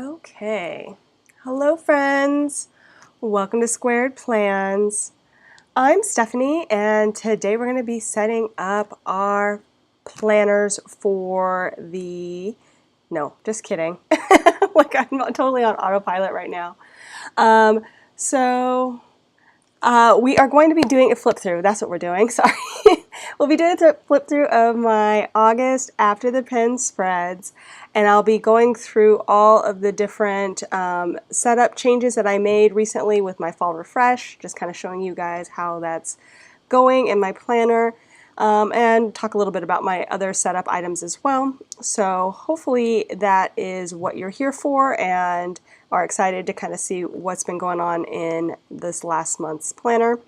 Okay, hello friends, welcome to Squared Plans. I'm Stephanie and today we're going to be setting up our planners for the, no, just kidding, like I'm totally on autopilot right now. We are going to be doing a flip through. That's what we're doing. Sorry. We'll be doing a flip through of my August after the pen spreads, and I'll be going through all of the different setup changes that I made recently with my fall refresh, just kind of showing you guys how that's going in my planner, and talk a little bit about my other setup items as well. So hopefully that is what you're here for and are excited to kind of see what's been going on in this last month's planner.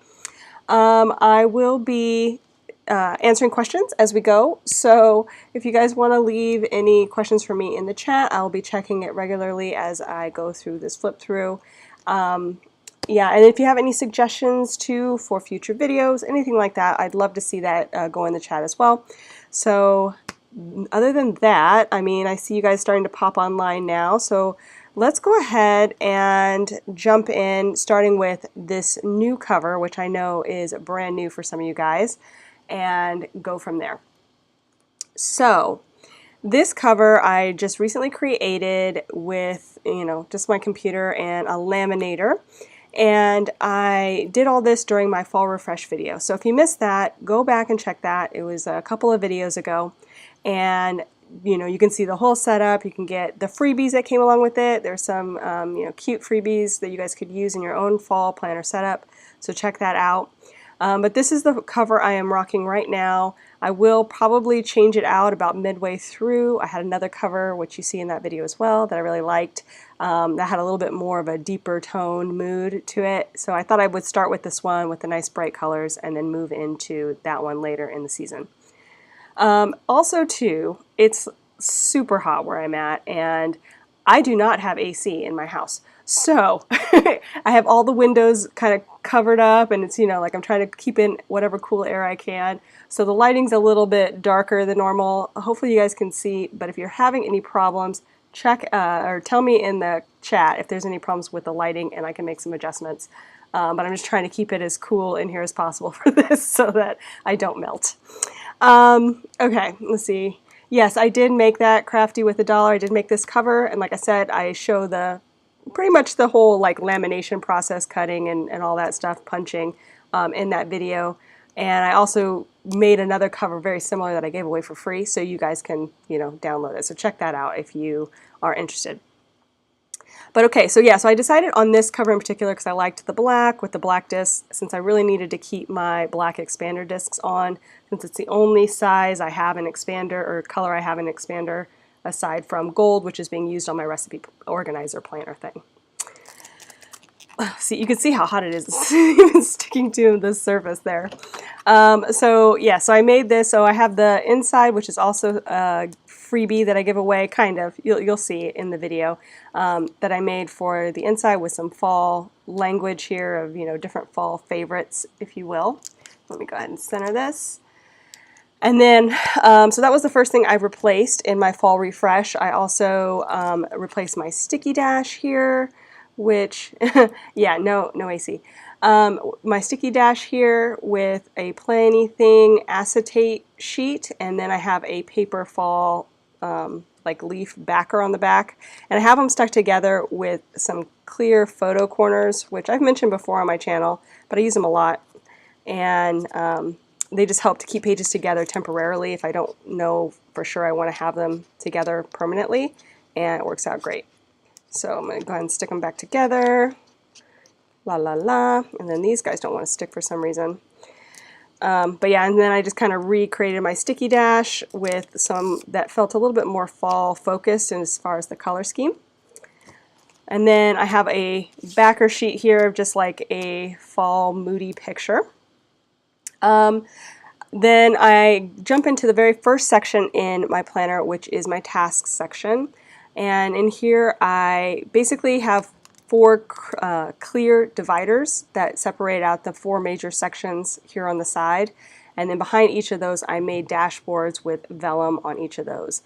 I will be answering questions as we go, so if you guys want to leave any questions for me in the chat, I'll be checking it regularly as I go through this flip through. Yeah, and if you have any suggestions too for future videos, anything like that, I'd love to see that go in the chat as well. So other than that, I mean, I see you guys starting to pop online now, so let's go ahead and jump in, starting with this new cover, which I know is brand new for some of you guys, and go from there. So this cover I just recently created with, just my computer and a laminator. And I did all this during my fall refresh video. So if you missed that, go back and check that. It was a couple of videos ago. And you can see the whole setup. You can get the freebies that came along with it. There's some cute freebies that you guys could use in your own fall planner setup. So check that out. But this is the cover I am rocking right now. I will probably change it out about midway through. I had another cover, which you see in that video as well, that I really liked. That had a little bit more of a deeper tone mood to it. So I thought I would start with this one with the nice bright colors and then move into that one later in the season. Also too, it's super hot where I'm at, and I do not have AC in my house. So I have all the windows kind of covered up, and it's, like I'm trying to keep in whatever cool air I can. So the lighting's a little bit darker than normal. Hopefully you guys can see, but if you're having any problems, check or tell me in the chat if there's any problems with the lighting and I can make some adjustments. But I'm just trying to keep it as cool in here as possible for this so that I don't melt. Okay, let's see. Yes, I did make that crafty with $1. I did make this cover, and like I said, I show pretty much the whole like lamination process, cutting and all that stuff, punching in that video. And I also made another cover very similar that I gave away for free, so you guys can download it. So check that out if you are interested. But okay, so yeah, so I decided on this cover in particular because I liked the black with the black discs, since I really needed to keep my black expander discs on, since it's the only size I have an expander, or color I have an expander, aside from gold, which is being used on my recipe organizer planner thing. See, you can see how hot it is. It's even sticking to the surface there. So yeah, so I made this. So I have the inside, which is also a freebie that I give away, kind of. You'll see in the video that I made for the inside with some fall language here of different fall favorites, if you will. Let me go ahead and center this. And then, so that was the first thing I replaced in my fall refresh. I also replaced my sticky dash here, which, yeah, no AC. My sticky dash here with a Play Anything acetate sheet, and then I have a paper fall like leaf backer on the back, and I have them stuck together with some clear photo corners, which I've mentioned before on my channel, but I use them a lot, and they just help to keep pages together temporarily if I don't know for sure I want to have them together permanently, and it works out great. So I'm going to go ahead and stick them back together, la la la, and then these guys don't want to stick for some reason. But yeah, and then I just kind of recreated my sticky dash with some that felt a little bit more fall focused as far as the color scheme. And then I have a backer sheet here of just like a fall moody picture. Then I jump into the very first section in my planner, which is my tasks section. And in here I basically have 4 clear dividers that separate out the 4 major sections here on the side. And then behind each of those I made dashboards with vellum on each of those.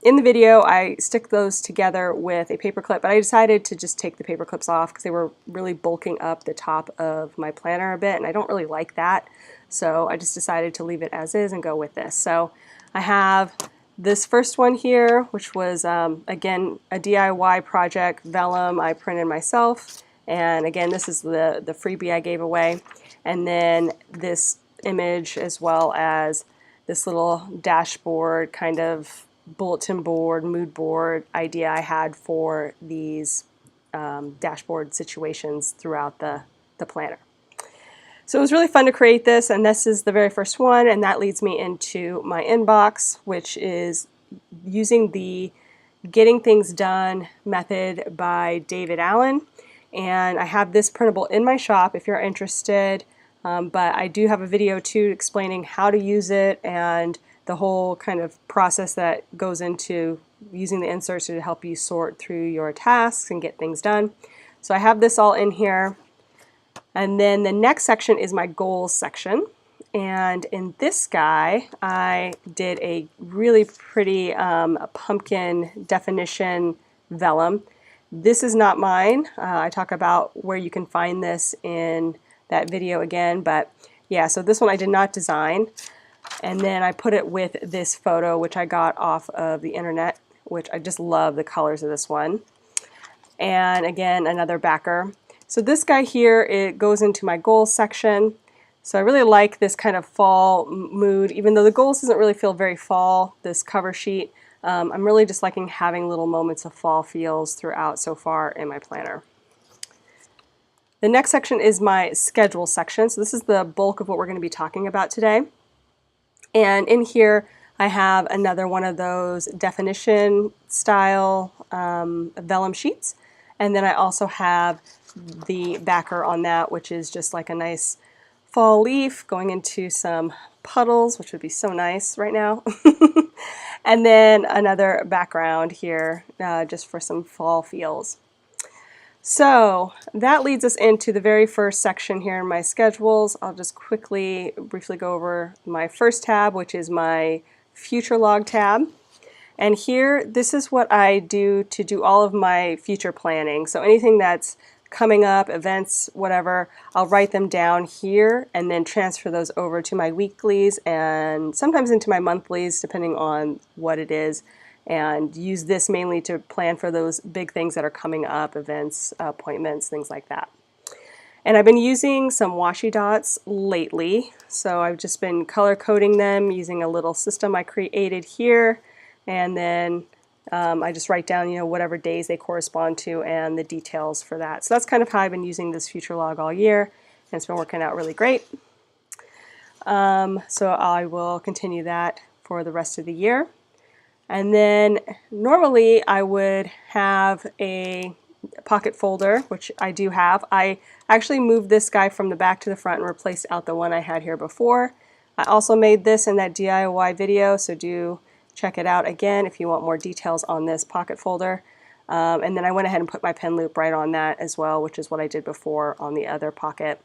in the video I stick those together with a paper clip, but I decided to just take the paper clips off because they were really bulking up the top of my planner a bit, and I don't really like that. So I just decided to leave it as is and go with this. So I have this first one here, which was again a DIY project, vellum I printed myself, and again this is the freebie I gave away, and then this image as well as this little dashboard kind of bulletin board, mood board idea I had for these dashboard situations throughout the planner. So it was really fun to create this, and this is the very first one, and that leads me into my inbox, which is using the Getting Things Done method by David Allen. And I have this printable in my shop if you're interested, but I do have a video too explaining how to use it and the whole kind of process that goes into using the inserts to help you sort through your tasks and get things done. So I have this all in here. And then the next section is my goals section. And in this guy, I did a really pretty pumpkin definition vellum. This is not mine. I talk about where you can find this in that video again, but yeah, so this one I did not design. And then I put it with this photo, which I got off of the internet, which I just love the colors of this one. And again, another backer. So this guy here, it goes into my goals section. So I really like this kind of fall mood, even though the goals doesn't really feel very fall, this cover sheet. I'm really just liking having little moments of fall feels throughout so far in my planner. The next section is my schedule section. So this is the bulk of what we're going to be talking about today. And in here I have another one of those definition style vellum sheets. And then I also have the backer on that, which is just like a nice fall leaf going into some puddles, which would be so nice right now. And then another background here just for some fall feels. So that leads us into the very first section here in my schedules. I'll just briefly go over my first tab, which is my future log tab. And here, this is what I do to do all of my future planning. So anything that's coming up, events, whatever, I'll write them down here and then transfer those over to my weeklies and sometimes into my monthlies, depending on what it is, and use this mainly to plan for those big things that are coming up, events, appointments, things like that. And I've been using some washi dots lately, so I've just been color coding them using a little system I created here, and then I just write down, whatever days they correspond to and the details for that. So that's kind of how I've been using this future log all year, and it's been working out really great. So I will continue that for the rest of the year. And then normally I would have a pocket folder, which I do have. I actually moved this guy from the back to the front and replaced out the one I had here before. I also made this in that DIY video, so do check it out again if you want more details on this pocket folder. And then I went ahead and put my pen loop right on that as well, which is what I did before on the other pocket.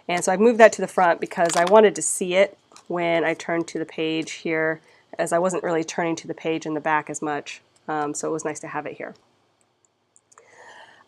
And so I moved that to the front because I wanted to see it when I turned to the page here, as I wasn't really turning to the page in the back as much, so it was nice to have it here.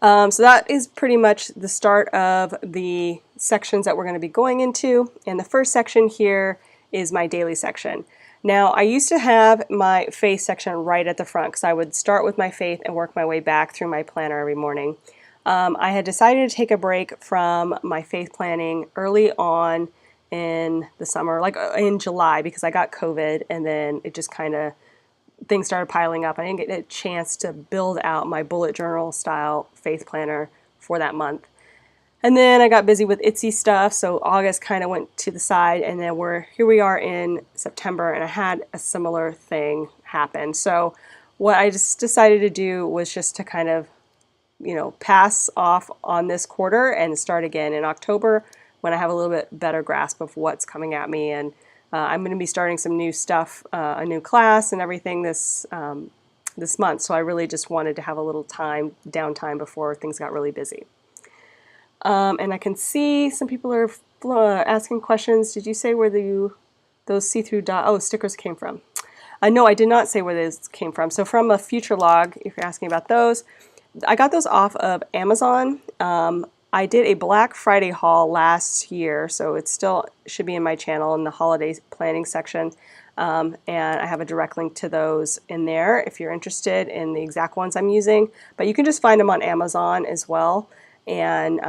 So that is pretty much the start of the sections that we're going to be going into, and the first section here is my daily section. Now I used to have my faith section right at the front because I would start with my faith and work my way back through my planner every morning. I had decided to take a break from my faith planning early on in the summer, like in July, because I got COVID, and then it just kind of, things started piling up. I didn't get a chance to build out my bullet journal style faith planner for that month. And then I got busy with Etsy stuff, so August kind of went to the side, and then here we are in September, and I had a similar thing happen. So what I just decided to do was just to kind of, pass off on this quarter and start again in October, when I have a little bit better grasp of what's coming at me. And I'm going to be starting some new stuff, a new class and everything this month. So I really just wanted to have a little downtime before things got really busy. And I can see some people are asking questions. Did you say where those see-through stickers came from? No, I did not say where this came from. So from a future log, if you're asking about those, I got those off of Amazon. I did a Black Friday haul last year, so it still should be in my channel in the holiday planning section. And I have a direct link to those in there if you're interested in the exact ones I'm using. But you can just find them on Amazon as well. And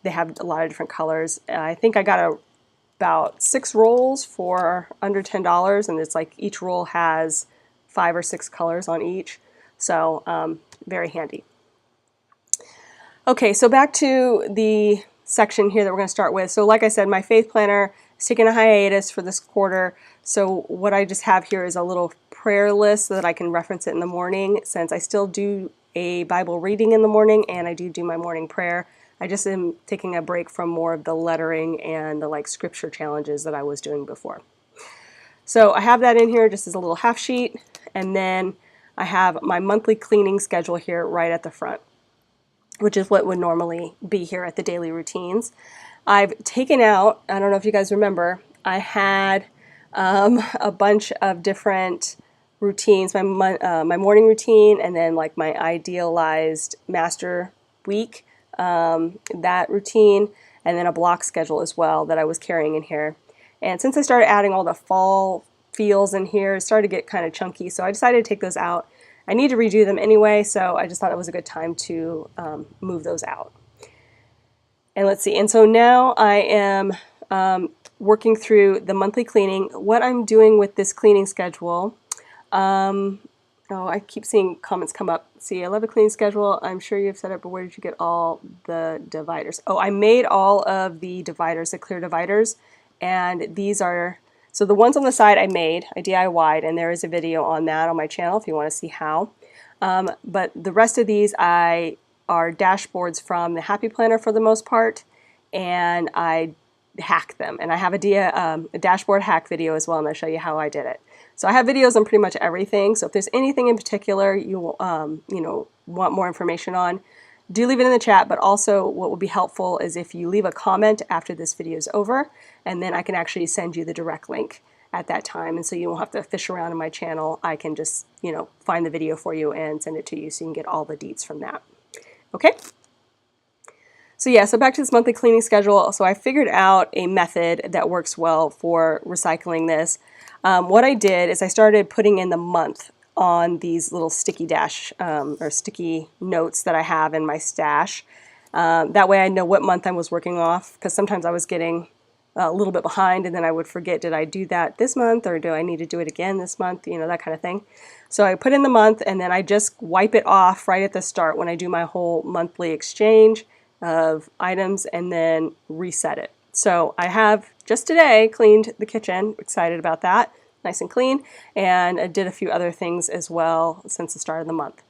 they have a lot of different colors. I think I got about 6 rolls for under $10, and it's like each roll has 5 or 6 colors on each. So very handy. Okay, so back to the section here that we're going to start with. So like I said, my faith planner is taking a hiatus for this quarter. So what I just have here is a little prayer list so that I can reference it in the morning, since I still do a Bible reading in the morning and I do my morning prayer. I just am taking a break from more of the lettering and the like scripture challenges that I was doing before. So I have that in here just as a little half sheet, and then I have my monthly cleaning schedule here right at the front, which is what would normally be here at the daily routines. I've taken out, I don't know if you guys remember, I had a bunch of different routines, my morning routine, and then like my idealized master week, that routine, and then a block schedule as well that I was carrying in here. And since I started adding all the fall feels in here, it started to get kind of chunky, so I decided to take those out. I need to redo them anyway, so I just thought it was a good time to move those out. And let's see, and so now I am working through the monthly cleaning. What I'm doing with this cleaning schedule, oh, I keep seeing comments come up. See, I love a cleaning schedule. I'm sure you've set up, but where did you get all the dividers? Oh, I made all of the dividers, the clear dividers, and these are, so the ones on the side I DIY'd, and there is a video on that on my channel if you want to see how. But the rest of these are dashboards from the Happy Planner for the most part, and I hack them. And I have a dashboard hack video as well, and I'll show you how I did it. So I have videos on pretty much everything, so if there's anything in particular you want more information on, do leave it in the chat. But also what would be helpful is if you leave a comment after this video is over, and then I can actually send you the direct link at that time, and so you won't have to fish around in my channel. I can just find the video for you and send it to you so you can get all the deets from that. Okay? So yeah, so back to this monthly cleaning schedule. So I figured out a method that works well for recycling this. What I did is I started putting in the month on these little sticky or sticky notes that I have in my stash. That way I know what month I was working off, because sometimes I was getting a little bit behind, and then I would forget, did I do that this month, or do I need to do it again this month, that kind of thing. So I put in the month, and then I just wipe it off right at the start when I do my whole monthly exchange of items, and then reset it. So I have just today cleaned the kitchen, excited about that, nice and clean, and I did a few other things as well since the start of the month.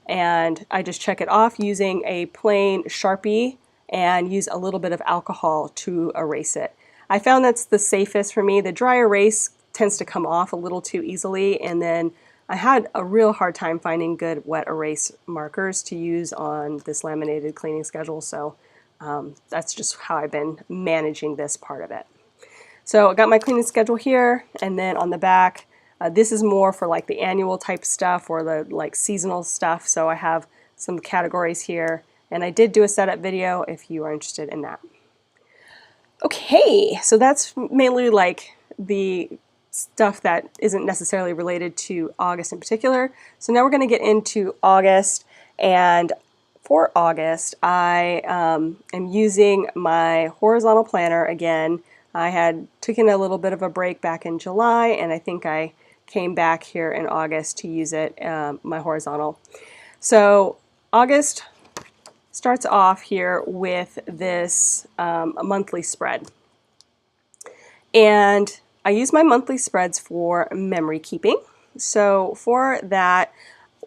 And I just check it off using a plain Sharpie and use a little bit of alcohol to erase it. I found that's the safest for me. The dry erase tends to come off a little too easily, and then I had a real hard time finding good wet erase markers to use on this laminated cleaning schedule, so that's just how I've been managing this part of it. So I got my cleaning schedule here, and then on the back, this is more for like the annual type stuff or the like seasonal stuff, so I have some categories here, and I did do a setup video if you are interested in that. Okay, so that's mainly like the stuff that isn't necessarily related to August in particular. So now we're going to get into August, and for August I am using my horizontal planner again. I had taken a little bit of a break back in July, and I think I came back here in August to use it, my horizontal. So August starts off here with this monthly spread. And I use my monthly spreads for memory keeping. So for that,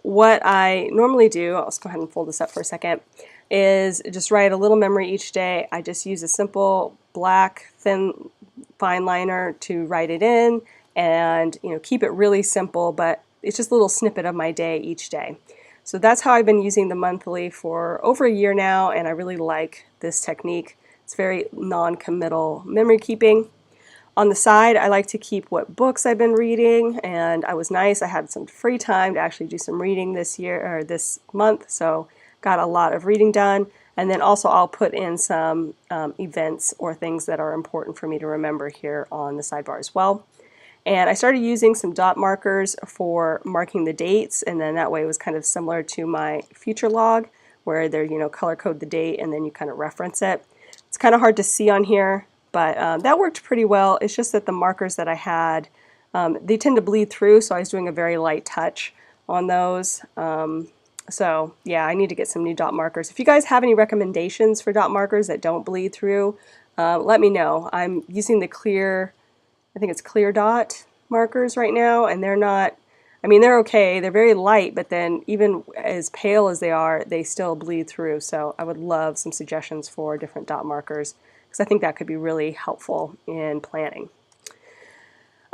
what I normally do, I'll just go ahead and fold this up for a second, is just write a little memory each day. I just use a simple black thin fine liner to write it in, and keep it really simple, but it's just a little snippet of my day each day. So that's how I've been using the monthly for over a year now, and I really like this technique. It's very non-committal memory keeping. On the side, I like to keep what books I've been reading, and I was nice. I had some free time to actually do some reading this year or this month, so got a lot of reading done. And then also I'll put in some events or things that are important for me to remember here on the sidebar as well. And I started using some dot markers for marking the dates, and then that way it was kind of similar to my future log, where they're, color code the date and then you kind of reference it. It's kind of hard to see on here, but that worked pretty well. It's just that the markers that I had, they tend to bleed through, so I was doing a very light touch on those. So yeah, I need to get some new dot markers. If you guys have any recommendations for dot markers that don't bleed through, let me know. I'm using the clear, I think it's clear dot markers right now, and they're not, I mean, they're okay. They're very light, but then even as pale as they are, they still bleed through. So I would love some suggestions for different dot markers, because I think that could be really helpful in planning.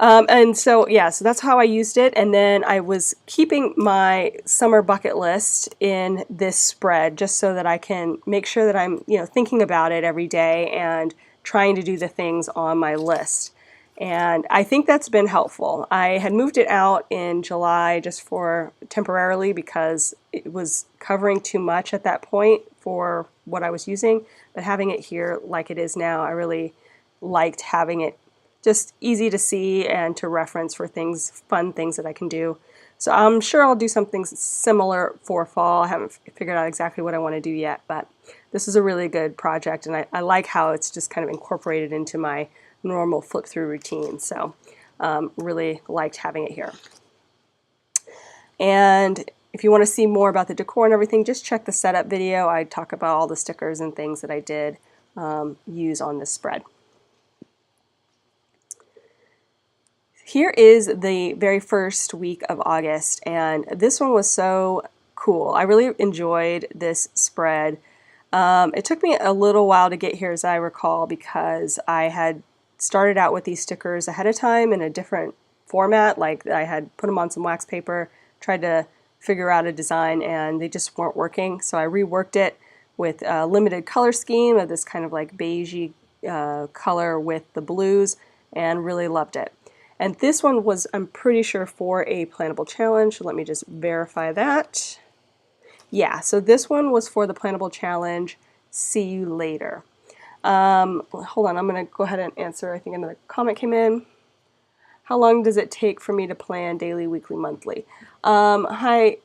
And so, yeah, so that's how I used it. And then I was keeping my summer bucket list in this spread just so that I can make sure that I'm, thinking about it every day and trying to do the things on my list. And I think that's been helpful. I had moved it out in July just for temporarily because it was covering too much at that point for what I was using. But having it here like it is now, I really liked having it just easy to see and to reference for things, fun things that I can do. So I'm sure I'll do something similar for fall. I haven't figured out exactly what I want to do yet, but this is a really good project, and I like how it's just kind of incorporated into my normal flip through routine. So really liked having it here. And if you want to see more about the decor and everything, just check the setup video. I talk about all the stickers and things that I did use on this spread. Here is the very first week of August, and this one was so cool. I really enjoyed this spread. It took me a little while to get here, as I recall, because I had started out with these stickers ahead of time in a different format. Like, I had put them on some wax paper, tried to figure out a design, and they just weren't working. So I reworked it with a limited color scheme of this kind of like beigey color with the blues, and really loved it. And this one was, I'm pretty sure, for a plannable challenge. Let me just verify that. Yeah, so this one was for the plannable challenge. See you later. Hold on, I'm going to go ahead and answer. I think another comment came in. How long does it take for me to plan daily, weekly, monthly? Hi,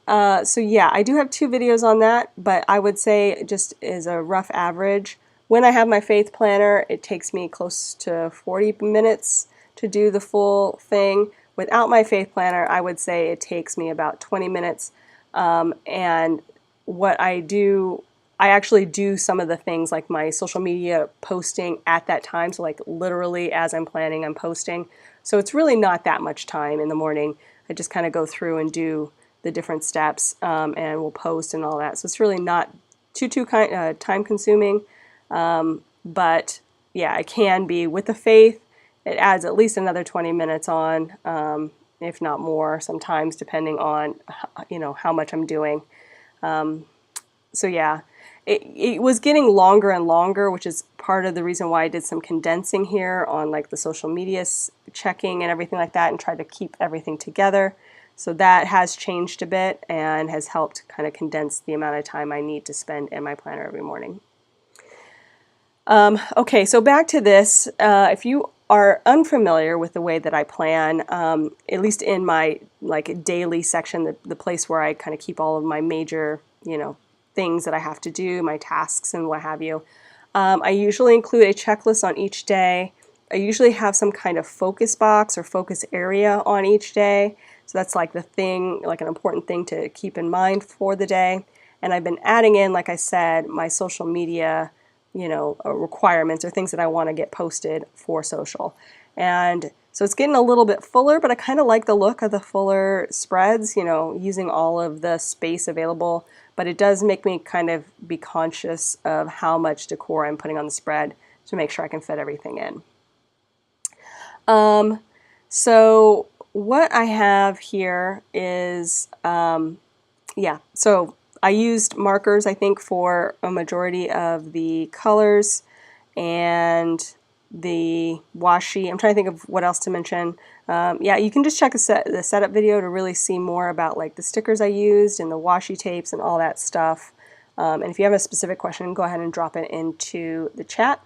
so yeah, I do have 2 videos on that, but I would say just as a rough average, when I have my faith planner, it takes me close to 40 minutes to do the full thing. Without my faith planner, I would say it takes me about 20 minutes. And what I do, I actually do some of the things like my social media posting at that time. So like literally as I'm planning, I'm posting. So it's really not that much time in the morning. I just kind of go through and do the different steps and we'll post and all that. So it's really not too time consuming. But yeah, it can be with the faith. It adds at least another 20 minutes on, if not more, sometimes depending on how much I'm doing. So yeah, it was getting longer and longer, which is part of the reason why I did some condensing here on like the social media checking and everything like that, and tried to keep everything together. So that has changed a bit and has helped kind of condense the amount of time I need to spend in my planner every morning. Okay, so back to this. If you are unfamiliar with the way that I plan, at least in my like daily section, the place where I kind of keep all of my major, things that I have to do, my tasks and what have you, I usually include a checklist on each day. I usually have some kind of focus box or focus area on each day. So that's like the thing, like an important thing to keep in mind for the day. And I've been adding in, like I said, my social media requirements or things that I want to get posted for social. And so it's getting a little bit fuller, but I kind of like the look of the fuller spreads, using all of the space available. But it does make me kind of be conscious of how much decor I'm putting on the spread to make sure I can fit everything in. So what I have here is, so I used markers, I think, for a majority of the colors, and the washi. I'm trying to think of what else to mention. Yeah, you can just check the setup video to really see more about like the stickers I used and the washi tapes and all that stuff. And if you have a specific question, go ahead and drop it into the chat.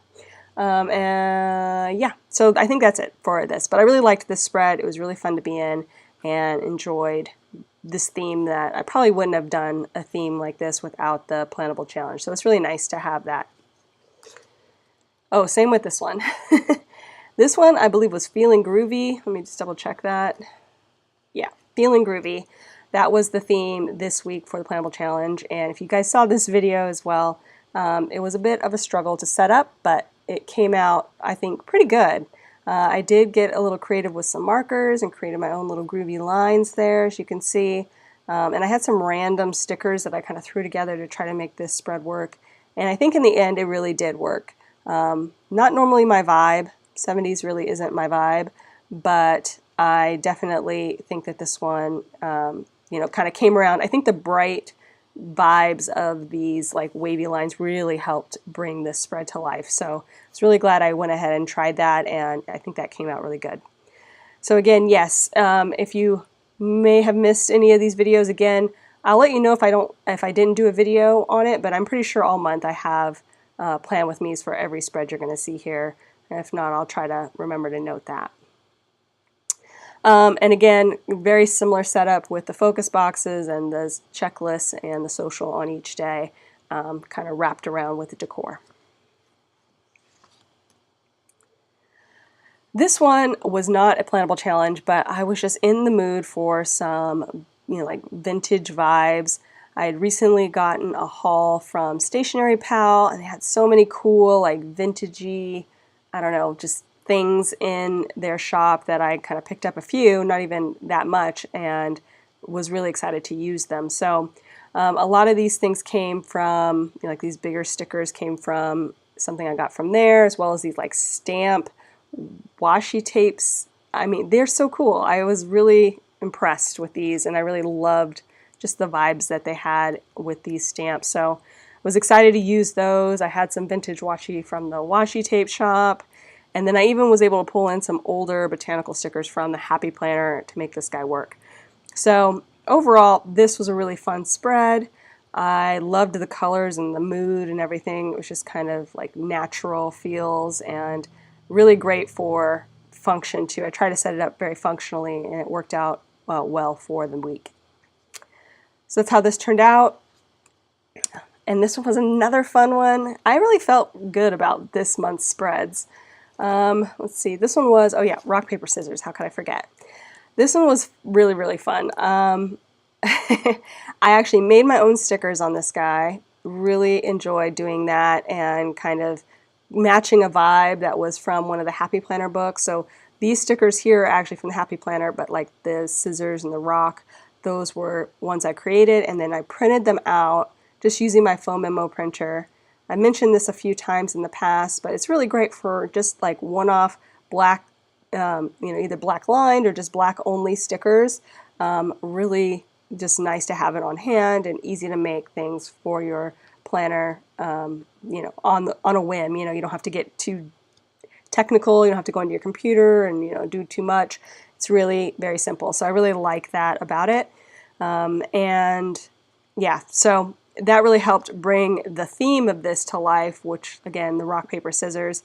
And yeah, so I think that's it for this. But I really liked this spread. It was really fun to be in and enjoyed this theme that I probably wouldn't have done a theme like this without the Plannable Challenge. So it's really nice to have that. Oh, same with this one. This one I believe was Feeling Groovy. Let me just double check that. Yeah, Feeling Groovy. That was the theme this week for the Plannable Challenge. And if you guys saw this video as well, it was a bit of a struggle to set up, but it came out, I think, pretty good. I did get a little creative with some markers and created my own little groovy lines there, as you can see. And I had some random stickers that I kind of threw together to try to make this spread work. And I think in the end it really did work. Not normally my vibe. 70s really isn't my vibe, but I definitely think that this one, you know, kind of came around. I think the bright vibes of these like wavy lines really helped bring this spread to life. So I was really glad I went ahead and tried that, and I think that came out really good. So again, yes, if you may have missed any of these videos, again, I'll let you know if I didn't do a video on it, but I'm pretty sure all month I have plan with me's for every spread you're going to see here. And if not, I'll try to remember to note that. And again, very similar setup with the focus boxes and the checklists and the social on each day, kind of wrapped around with the decor. This one was not a plannable challenge, but I was just in the mood for some, you know, like vintage vibes. I had recently gotten a haul from Stationery Pal, and they had so many cool, like vintagey, I don't know, just things in their shop that I kind of picked up a few, not even that much, and was really excited to use them. So a lot of these things came from, you know, like these bigger stickers came from something I got from there, as well as these like stamp washi tapes. I mean, they're so cool. I was really impressed with these, and I really loved just the vibes that they had with these stamps. So I was excited to use those. I had some vintage washi from the washi tape shop, and then I even was able to pull in some older botanical stickers from the Happy Planner to make this guy work. So overall, this was a really fun spread. I loved the colors and the mood and everything. It was just kind of like natural feels and really great for function too. I tried to set it up very functionally, and it worked out well for the week. So that's how this turned out. And this one was another fun one. I really felt good about this month's spreads. Let's see, this one was, oh yeah, rock, paper, scissors. How could I forget? This one was really, really fun. I actually made my own stickers on this guy. Really enjoyed doing that and kind of matching a vibe that was from one of the Happy Planner books. So these stickers here are actually from the Happy Planner, but like the scissors and the rock, those were ones I created, and then I printed them out just using my foam memo printer. I mentioned this a few times in the past, but it's really great for just like one-off black, you know, either black lined or just black only stickers. Really just nice to have it on hand and easy to make things for your planner, you know, on a whim. You know, you don't have to get too technical. You don't have to go into your computer and, you know, do too much. It's really very simple. So I really like that about it. And yeah, so that really helped bring the theme of this to life, which again, the rock, paper, scissors,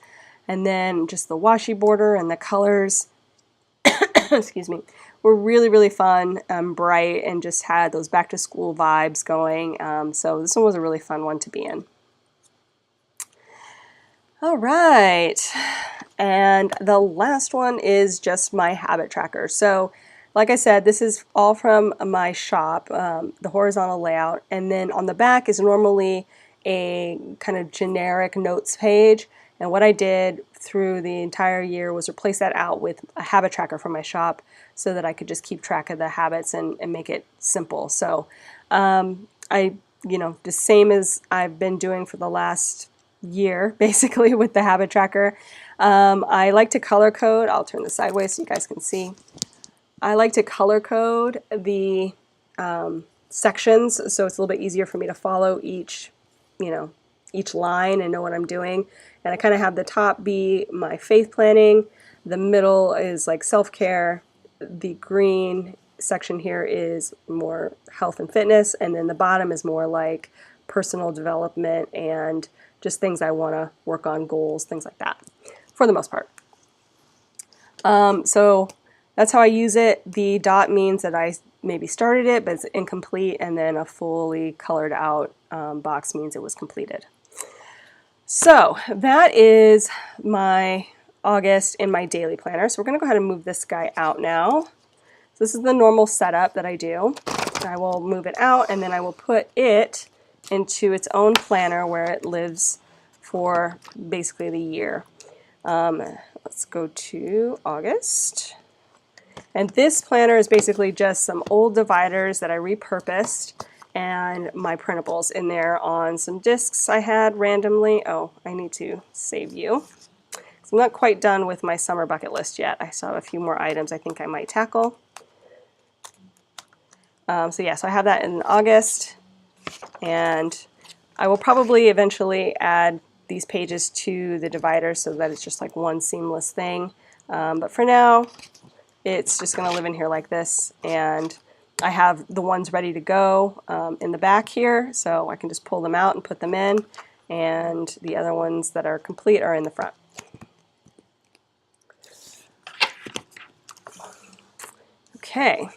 and then just the washi border and the colors, excuse me, were really, really fun, bright, and just had those back to school vibes going. So this one was a really fun one to be in. All right, and the last one is just my habit tracker. So like I said, this is all from my shop, the horizontal layout, and then on the back is normally a kind of generic notes page. And what I did through the entire year was replace that out with a habit tracker from my shop so that I could just keep track of the habits and make it simple. So you know, the same as I've been doing for the last year, basically, with the habit tracker. I like to color code. I'll turn this sideways so you guys can see. I like to color code the sections, so it's a little bit easier for me to follow each, you know, each line and know what I'm doing. And I kind of have the top be my faith planning, the middle is like self-care, the green section here is more health and fitness, and then the bottom is more like personal development and just things I want to work on, goals, things like that, for the most part. So that's how I use it. The dot means that I maybe started it, but it's incomplete, and then a fully colored out box means it was completed. So that is my August in my daily planner. So we're going to go ahead and move this guy out now. So this is the normal setup that I do. I will move it out, and then I will put it into its own planner where it lives for basically the year. Let's go to August. And this planner is basically just some old dividers that I repurposed and my printables in there on some discs I had randomly. Oh, I need to save you. I'm not quite done with my summer bucket list yet. I still have a few more items I think I might tackle. So yeah, so I have that in August, and I will probably eventually add these pages to the divider so that it's just like one seamless thing. But for now, it's just going to live in here like this, and I have the ones ready to go in the back here, so I can just pull them out and put them in, and the other ones that are complete are in the front. Okay,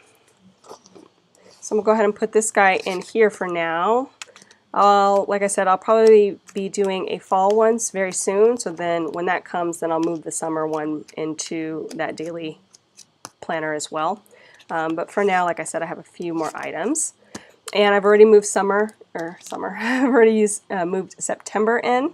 so I'm going to go ahead and put this guy in here for now. Like I said, I'll probably be doing a fall one very soon, so then when that comes, then I'll move the summer one into that daily planner as well. But for now, like I said, I have a few more items. And I've already moved I've already moved September in,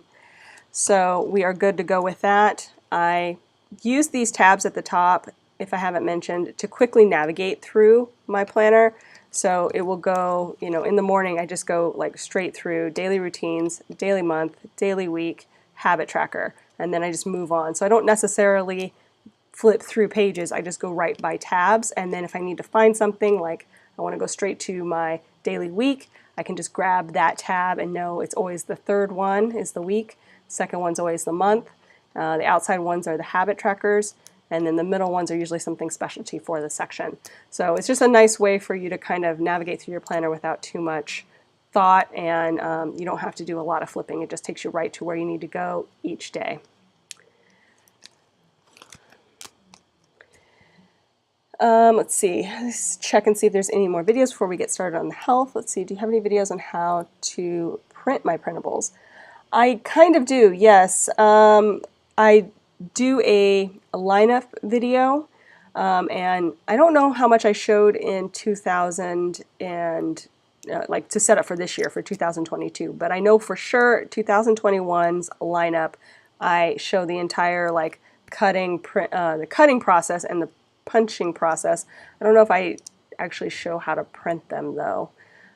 so we are good to go with that. I use these tabs at the top, if I haven't mentioned, to quickly navigate through my planner. So it will go, you know, in the morning I just go like straight through daily routines, daily month, daily week, habit tracker, and then I just move on. So I don't necessarily flip through pages, I just go right by tabs, and then if I need to find something, like I want to go straight to my daily week, I can just grab that tab and know it's always the third one is the week, second one's always the month, the outside ones are the habit trackers, and then the middle ones are usually something specialty for the section. So it's just a nice way for you to kind of navigate through your planner without too much thought, and you don't have to do a lot of flipping. It just takes you right to where you need to go each day. Let's see, let's check and see if there's any more videos before we get started on the health. Let's see, do you have any videos on how to print my printables? I kind of do, yes. I do a lineup video, and I don't know how much I showed in 2000 and like to set up for this year, for 2022, but I know for sure 2021's lineup, I show the entire like the cutting process and the punching process. I don't know if I actually show how to print them though.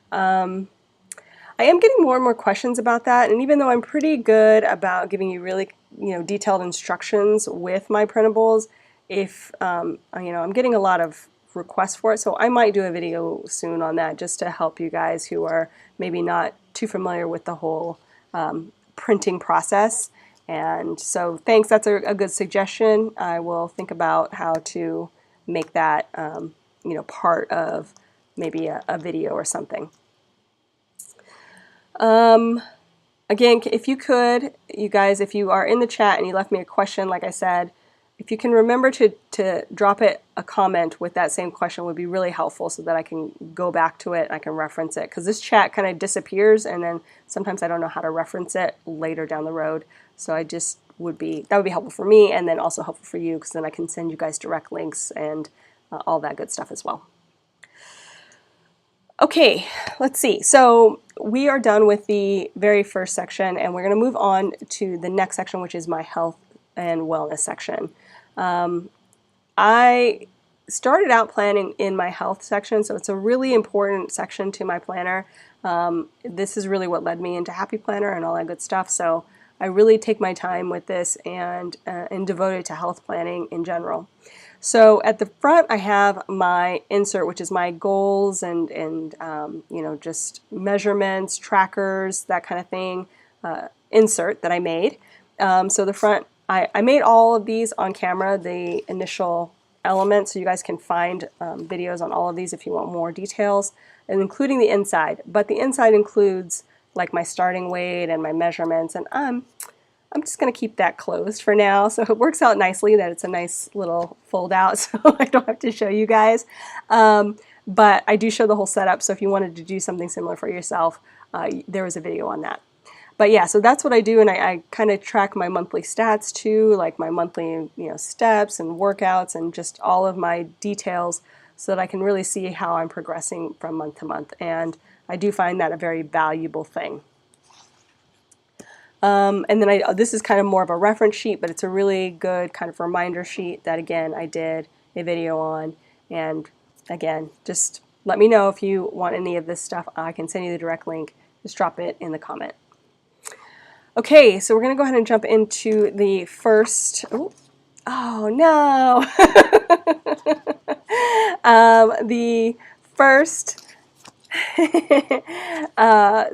I am getting more and more questions about that, and even though I'm pretty good about giving you really, you know, detailed instructions with my printables, if you know, I'm getting a lot of requests for it, so I might do a video soon on that just to help you guys who are maybe not too familiar with the whole printing process. And so thanks, that's a good suggestion. I will think about how to make that you know, part of maybe a video or something. Again, if you could, you guys, if you are in the chat and you left me a question, like I said, if you can remember to drop it a comment with that same question would be really helpful so that I can go back to it and I can reference it, because this chat kind of disappears and then sometimes I don't know how to reference it later down the road. So I just that would be helpful for me, and then also helpful for you, because then I can send you guys direct links and all that good stuff as well. Okay, let's see. So we are done with the very first section, and we're going to move on to the next section, which is my health and wellness section. I started out planning in my health section, so it's a really important section to my planner. This is really what led me into Happy Planner and all that good stuff. So I really take my time with this and devote it to health planning in general. So at the front I have my insert, which is my goals and you know, just measurements, trackers, that kind of thing, insert that I made. So the front, I made all of these on camera, the initial elements, so you guys can find videos on all of these if you want more details, and including the inside. But the inside includes like my starting weight and my measurements, and I'm just going to keep that closed for now. So it works out nicely that it's a nice little fold out, so I don't have to show you guys. But I do show the whole setup, so if you wanted to do something similar for yourself, there was a video on that. But yeah, so that's what I do, and I kind of track my monthly stats too, like my monthly steps and workouts and just all of my details, so that I can really see how I'm progressing from month to month. And I do find that a very valuable thing. And then this is kind of more of a reference sheet, but it's a really good kind of reminder sheet that, again, I did a video on. And again, just let me know if you want any of this stuff. I can send you the direct link. Just drop it in the comment. Okay, so we're going to go ahead and jump into the first, oh no, the first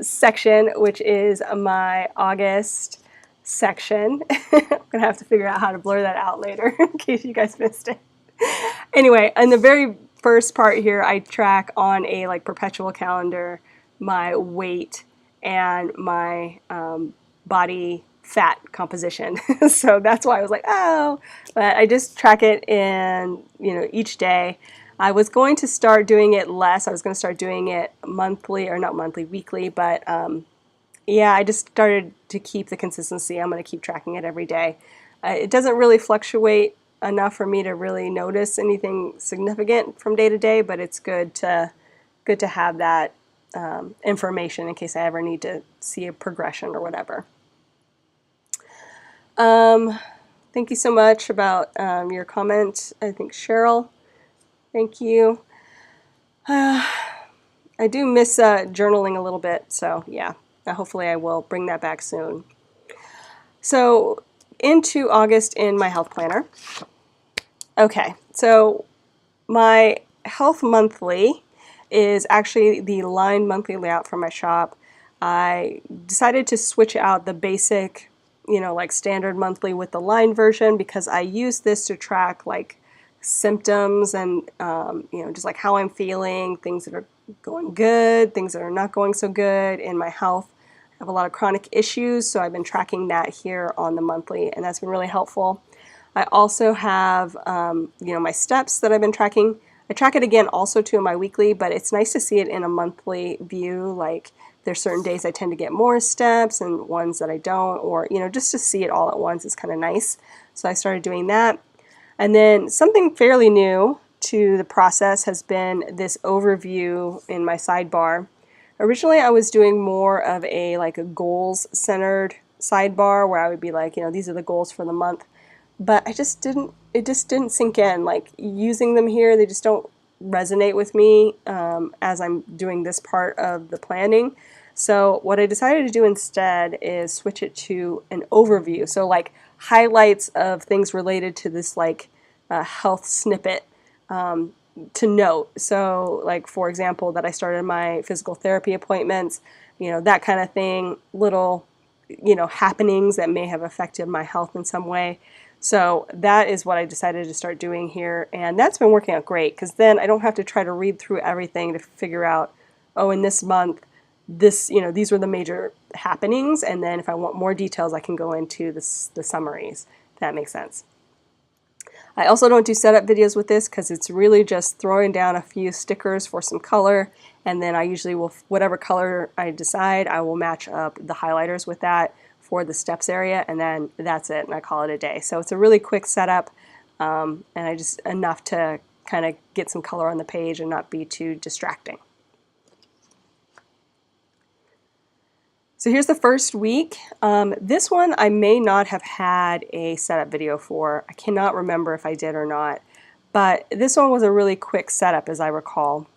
section, which is my August section. I'm going to have to figure out how to blur that out later in case you guys missed it. Anyway, in the very first part here, I track on a perpetual calendar my weight and my body fat composition. So that's why I was like, oh, but I just track it in, each day. I was going to start doing it less. I was going to start doing it monthly, or not monthly, weekly, but yeah, I just started to keep the consistency. I'm going to keep tracking it every day. It doesn't really fluctuate enough for me to really notice anything significant from day to day, but it's good to have that information in case I ever need to see a progression or whatever. Thank you so much about your comment. I think Cheryl, thank you. I do miss journaling a little bit, so yeah, hopefully I will bring that back soon. So into August in my health planner. Okay, so my health monthly is actually the lined monthly layout for my shop. I decided to switch out the basic, standard monthly with the lined version, because I use this to track symptoms and just how I'm feeling, things that are going good, things that are not going so good in my health. I have a lot of chronic issues, so I've been tracking that here on the monthly, and that's been really helpful. I also have my steps that I've been tracking. I track it again also too in my weekly, but it's nice to see it in a monthly view. There's certain days I tend to get more steps and ones that I don't, or just to see it all at once is kind of nice. So I started doing that. And then something fairly new to the process has been this overview in my sidebar. Originally I was doing more of a goals centered sidebar where I would be these are the goals for the month. But it just didn't sink in. Using them here, they just don't resonate with me as I'm doing this part of the planning. So what I decided to do instead is switch it to an overview. So highlights of things related to this health snippet to note. So for example, that I started my physical therapy appointments, that kind of thing, little happenings that may have affected my health in some way. So that is what I decided to start doing here, and that's been working out great, because then I don't have to try to read through everything to figure out, oh, in this month, these were the major happenings, and then if I want more details, I can go into the summaries, if that makes sense. I also don't do setup videos with this, because it's really just throwing down a few stickers for some color, and then I usually will, whatever color I decide, I will match up the highlighters with that for the steps area, and then that's it, and I call it a day. So it's a really quick setup, and I just enough to kind of get some color on the page and not be too distracting. So here's the first week. This one I may not have had a setup video for. I cannot remember if I did or not, but this one was a really quick setup, as I recall.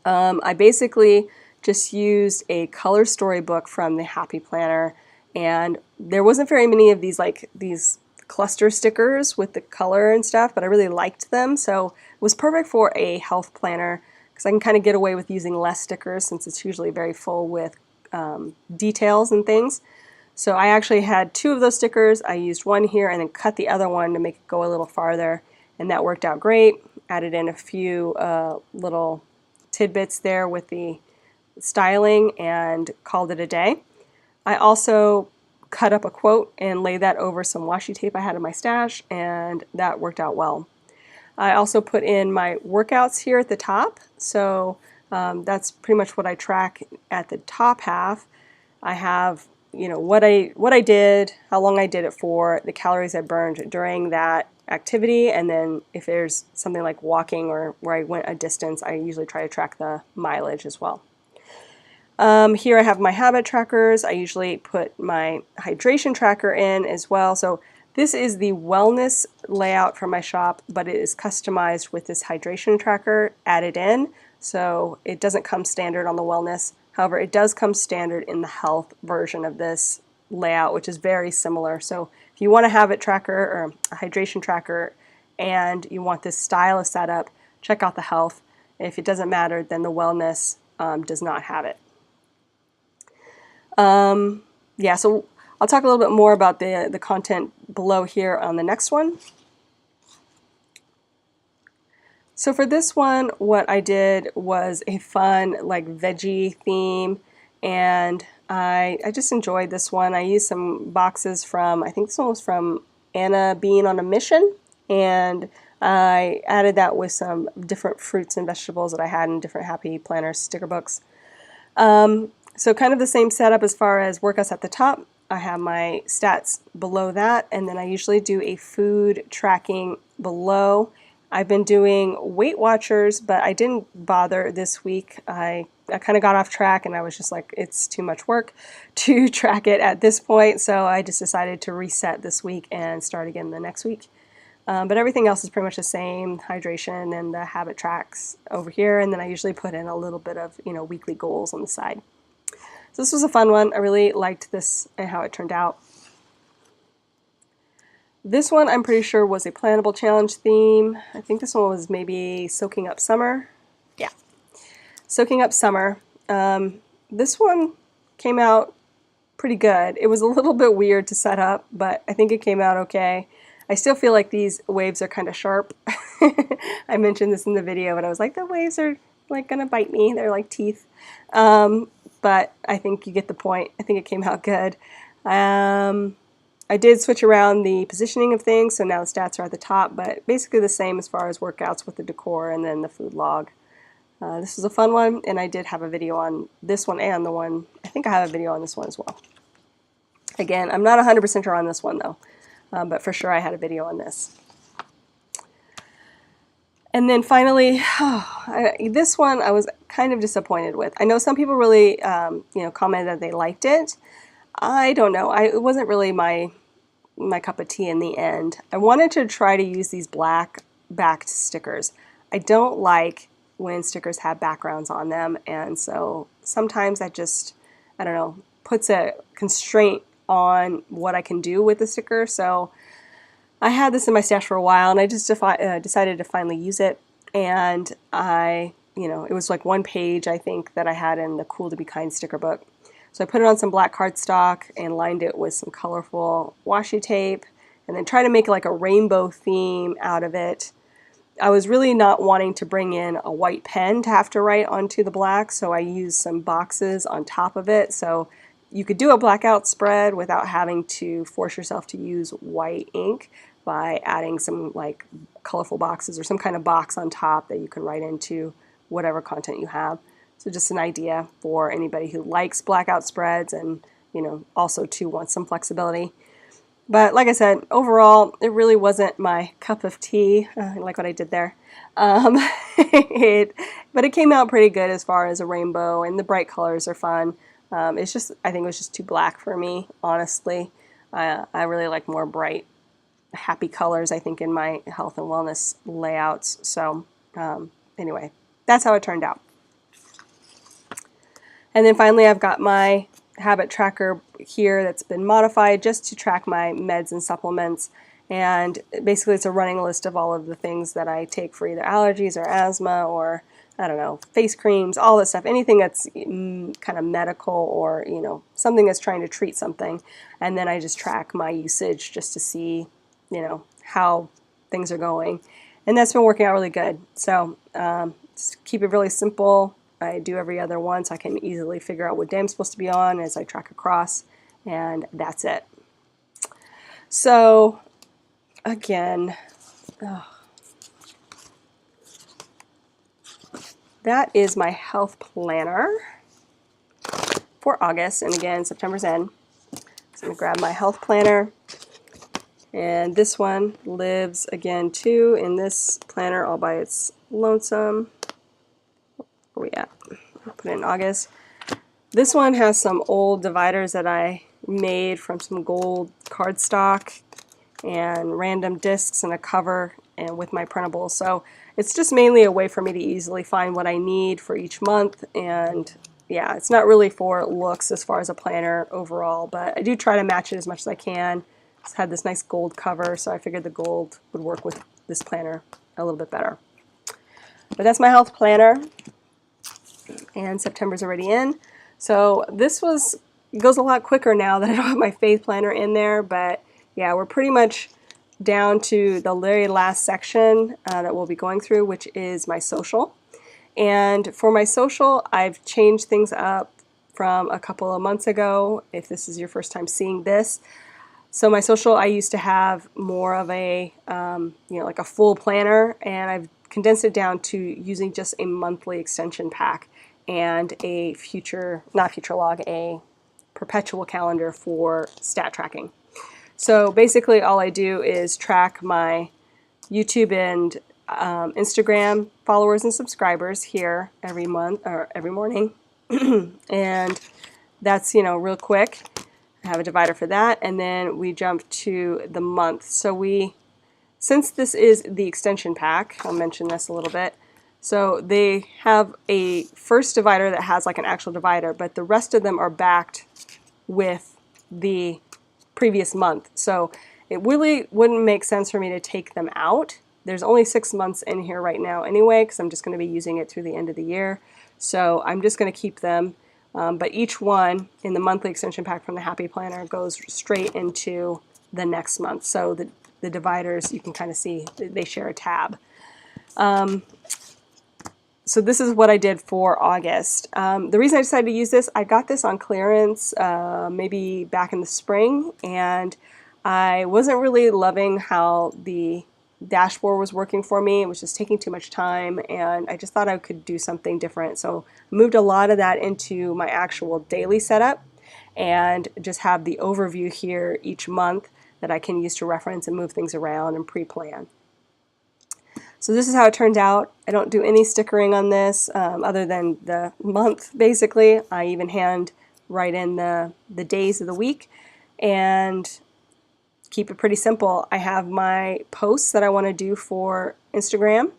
I basically just used a color storybook from the Happy Planner, and there wasn't very many of these these cluster stickers with the color and stuff, but I really liked them, so it was perfect for a health planner, because I can kind of get away with using less stickers since it's usually very full with details and things. So I actually had 2 of those stickers. I used one here and then cut the other one to make it go a little farther, and that worked out great. Added in a few little tidbits there with the styling and called it a day. I also cut up a quote and laid that over some washi tape I had in my stash, and that worked out well. I also put in my workouts here at the top, so that's pretty much what I track at the top half. I have, you know, what I did, how long I did it for, the calories I burned during that activity, and then if there's something like walking or where I went a distance, I usually try to track the mileage as well. Here I have my habit trackers. I usually put my hydration tracker in as well. So this is the wellness layout for my shop, but it is customized with this hydration tracker added in. So it doesn't come standard on the wellness. However, it does come standard in the health version of this layout, which is very similar. So if you want a habit tracker or a hydration tracker and you want this style of setup, check out the health. If it doesn't matter, then the wellness does not have it. Yeah, so I'll talk a little bit more about the content below here on the next one. So for this one, what I did was a fun like veggie theme, and I just enjoyed this one. I used some boxes from, I think this one was from Anna Bean on a Mission, and I added that with some different fruits and vegetables that I had in different Happy Planner sticker books. So kind of the same setup as far as workouts at the top. I have my stats below that, and then I usually do a food tracking below. I've been doing Weight Watchers, but I didn't bother this week. I kind of got off track, and I was just like, it's too much work to track it at this point, so I just decided to reset this week and start again the next week. But everything else is pretty much the same, hydration and the habit tracks over here, and then I usually put in a little bit of, you know, weekly goals on the side. So this was a fun one. I really liked this and how it turned out. This one I'm pretty sure was a plannable challenge theme. I think this one was maybe soaking up summer. Yeah, soaking up summer. This one came out pretty good. It was a little bit weird to set up, but I think it came out okay. I still feel like these waves are kind of sharp. I mentioned this in the video, but I was like, the waves are like gonna bite me. They're like teeth. But I think you get the point. I think it came out good. I did switch around the positioning of things, so now the stats are at the top, but basically the same as far as workouts with the decor and then the food log. This was a fun one, and I did have a video on this one and the one, I think I have a video on this one as well. Again, I'm not 100% sure on this one though, but for sure I had a video on this. And then finally, this one I was kind of disappointed with. I know some people really, commented that they liked it. I don't know. It wasn't really my cup of tea in the end. I wanted to try to use these black backed stickers. I don't like when stickers have backgrounds on them, and so sometimes that just, I don't know, puts a constraint on what I can do with the sticker. So I had this in my stash for a while, and I just decided to finally use it. And it was like one page, I think, that I had in the Cool to Be Kind sticker book. So I put it on some black cardstock and lined it with some colorful washi tape, and then tried to make like a rainbow theme out of it. I was really not wanting to bring in a white pen to have to write onto the black, so I used some boxes on top of it. So you could do a blackout spread without having to force yourself to use white ink by adding some like colorful boxes or some kind of box on top that you can write into whatever content you have. So just an idea for anybody who likes blackout spreads and, also too wants some flexibility. But like I said, overall, it really wasn't my cup of tea. I like what I did there. But it came out pretty good as far as a rainbow, and the bright colors are fun. I think it was just too black for me, honestly. I really like more bright, happy colors, I think, in my health and wellness layouts. So anyway, that's how it turned out. And then finally, I've got my habit tracker here that's been modified just to track my meds and supplements. And basically, it's a running list of all of the things that I take for either allergies or asthma or I don't know, face creams, all this stuff, anything that's kind of medical or, you know, something that's trying to treat something. And then I just track my usage just to see, you know, how things are going. And that's been working out really good. So just keep it really simple. I do every other one so I can easily figure out what day I'm supposed to be on as I track across, and that's it. So again, that is my health planner for August, and again, September's end. So I'm going to grab my health planner, and this one lives again too in this planner all by its lonesome. Where we at? I'll put it in August. This one has some old dividers that I made from some gold cardstock and random discs and a cover and with my printables. So it's just mainly a way for me to easily find what I need for each month, and yeah, it's not really for looks as far as a planner overall, but I do try to match it as much as I can. It's had this nice gold cover, so I figured the gold would work with this planner a little bit better. But that's my health planner, and September's already in. So this goes a lot quicker now that I don't have my faith planner in there, but yeah, we're pretty much down to the very last section that we'll be going through, which is my social. And for my social, I've changed things up from a couple of months ago, if this is your first time seeing this. So my social, I used to have more of a, you know, like a full planner, and I've condensed it down to using just a monthly extension pack and a a perpetual calendar for stat tracking. So basically all I do is track my YouTube and Instagram followers and subscribers here every month or every morning. And that's, you know, real quick. I have a divider for that, and then we jump to the month. So since this is the extension pack, I'll mention this a little bit. So they have a first divider that has like an actual divider, but the rest of them are backed with the previous month. So it really wouldn't make sense for me to take them out. There's only 6 months in here right now anyway, because I'm just going to be using it through the end of the year. So I'm just going to keep them. But each one in the monthly extension pack from the Happy Planner goes straight into the next month. So the dividers, you can kind of see, they share a tab. So this is what I did for August. The reason I decided to use this, I got this on clearance maybe back in the spring, and I wasn't really loving how the dashboard was working for me. It was just taking too much time, and I just thought I could do something different. So I moved a lot of that into my actual daily setup and just have the overview here each month that I can use to reference and move things around and pre-plan. So this is how it turned out. I don't do any stickering on this other than the month, basically. I even hand write in the days of the week and keep it pretty simple. I have my posts that I want to do for Instagram,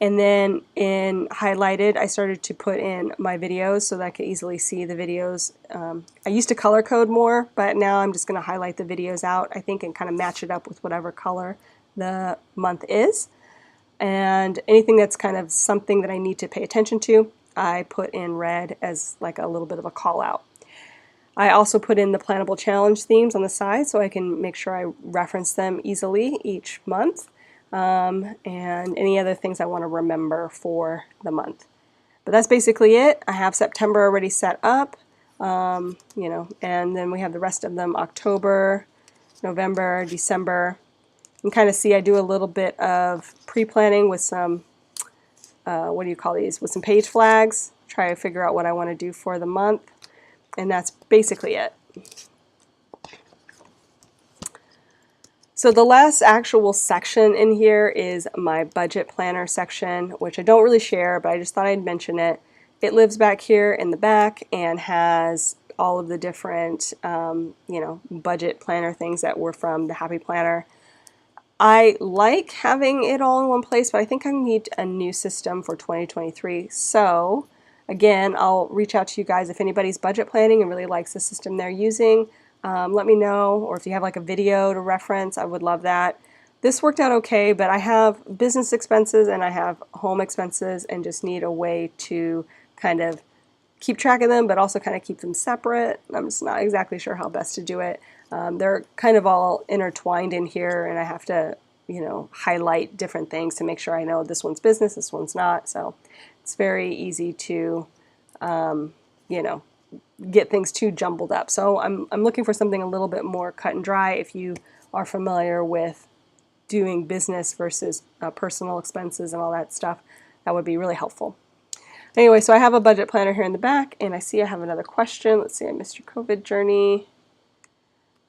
and then in highlighted I started to put in my videos so that I could easily see the videos. I used to color code more, but now I'm just going to highlight the videos out, I think, and kind of match it up with whatever color the month is. And anything that's kind of something that I need to pay attention to, I put in red as like a little bit of a call out. I also put in the plannable challenge themes on the side so I can make sure I reference them easily each month, and any other things I want to remember for the month. But that's basically it. I have September already set up, you know, and then we have the rest of them: October, November, December. You can kind of see I do a little bit of pre-planning with some, what do you call these, with some page flags, try to figure out what I want to do for the month, and that's basically it. So the last actual section in here is my budget planner section, which I don't really share, but I just thought I'd mention it. It lives back here in the back and has all of the different, you know, budget planner things that were from the Happy Planner. I like having it all in one place, but I think I need a new system for 2023. So again, I'll reach out to you guys if anybody's budget planning and really likes the system they're using. Let me know, or if you have like a video to reference, I would love that. this worked out okay, but I have business expenses and I have home expenses and just need a way to kind of keep track of them, but also kind of keep them separate. I'm just not exactly sure how best to do it. They're kind of all intertwined in here, and I have to, highlight different things to make sure I know this one's business, this one's not. So it's very easy to, get things too jumbled up. So I'm looking for something a little bit more cut and dry. If you are familiar with doing business versus personal expenses and all that stuff, that would be really helpful. Anyway, so I have a budget planner here in the back, and I see I have another question. Let's see, I missed your COVID journey.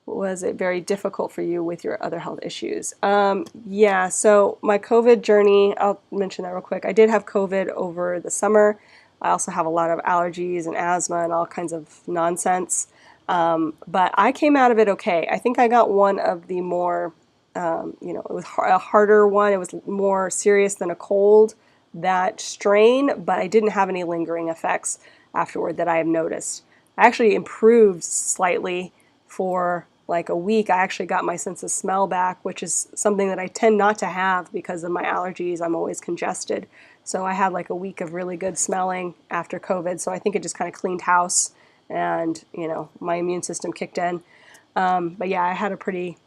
Was it very difficult for you with your other health issues? Yeah, so my COVID journey, I'll mention that real quick. I did have COVID over the summer. I also have a lot of allergies and asthma and all kinds of nonsense. But I came out of it okay. I think I got one of the more, it was a harder one. It was more serious than a cold, that strain, but I didn't have any lingering effects afterward that I have noticed. I actually improved slightly for like a week. I actually got my sense of smell back, which is something that I tend not to have because of my allergies. I'm always congested. So I had like a week of really good smelling after COVID. So I think it just kind of cleaned house and, my immune system kicked in. But yeah, I had a pretty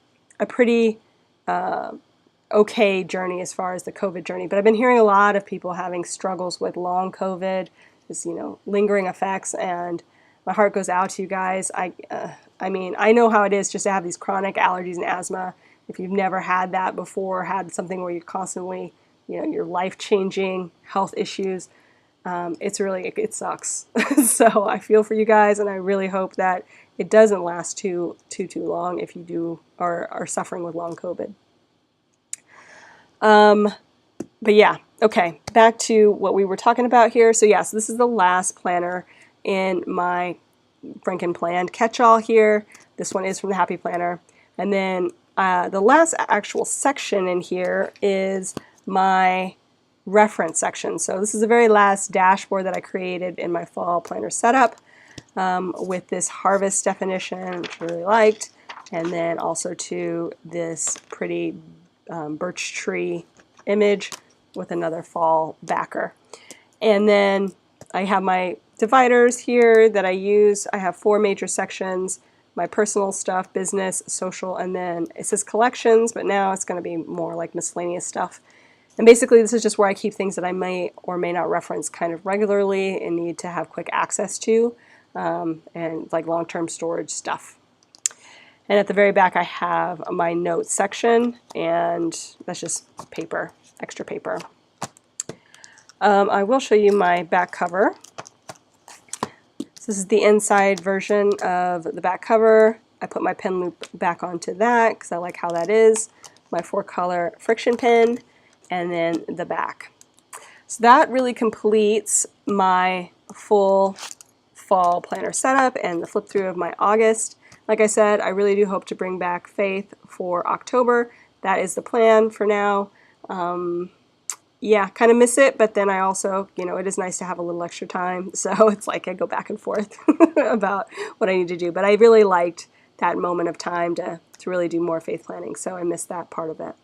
okay journey as far as the COVID journey. But I've been hearing a lot of people having struggles with long COVID, just, lingering effects, and my heart goes out to you guys. I mean, I know how it is just to have these chronic allergies and asthma. If you've never had that before, had something where you're constantly, your life-changing health issues, it sucks. So I feel for you guys, and I really hope that it doesn't last too long if you are suffering with long COVID. But yeah, okay, back to what we were talking about here. So yes, this is the last planner in my frankenplan catch-all here. This one is from the Happy Planner. And then the last actual section in here is my reference section. So this is the very last dashboard that I created in my fall planner setup with this harvest definition, which I really liked, and then also to this pretty birch tree image with another fall backer. And then I have my dividers here that I use. I have 4 major sections: my personal stuff, business, social, and then it says collections, but now it's going to be more like miscellaneous stuff. And basically this is just where I keep things that I may or may not reference kind of regularly and need to have quick access to, and like long-term storage stuff. And at the very back I have my notes section, and that's just paper, extra paper. I will show you my back cover. So this is the inside version of the back cover. I put my pen loop back onto that because I like how that is. My 4-color friction pin, and then the back. So that really completes my full fall planner setup and the flip through of my August. Like I said, I really do hope to bring back Faith for October. That is the plan for now. Yeah, kind of miss it, but then I also, it is nice to have a little extra time. So it's like I go back and forth about what I need to do. But I really liked that moment of time to really do more faith planning. So I missed that part of it.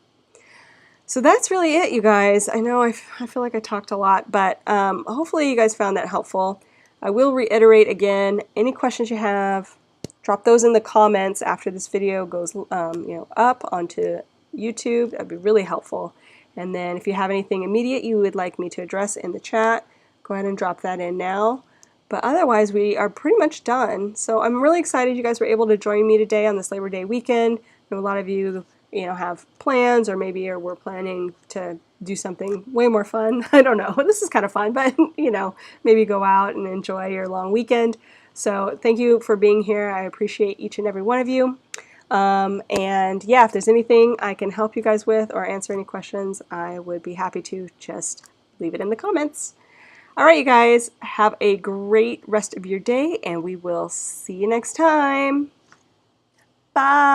So that's really it, you guys. I know I feel like I talked a lot, but hopefully you guys found that helpful. I will reiterate again, any questions you have, drop those in the comments after this video goes up onto YouTube. That'd be really helpful. And then if you have anything immediate you would like me to address in the chat, go ahead and drop that in now. But otherwise, we are pretty much done. So I'm really excited you guys were able to join me today on this Labor Day weekend. I know a lot of you, have plans, or maybe we're planning to do something way more fun. I don't know. This is kind of fun, but maybe go out and enjoy your long weekend. So thank you for being here. I appreciate each and every one of you. And yeah, if there's anything I can help you guys with or answer any questions, I would be happy to. Just leave it in the comments. All right, you guys, have a great rest of your day, and we will see you next time. Bye.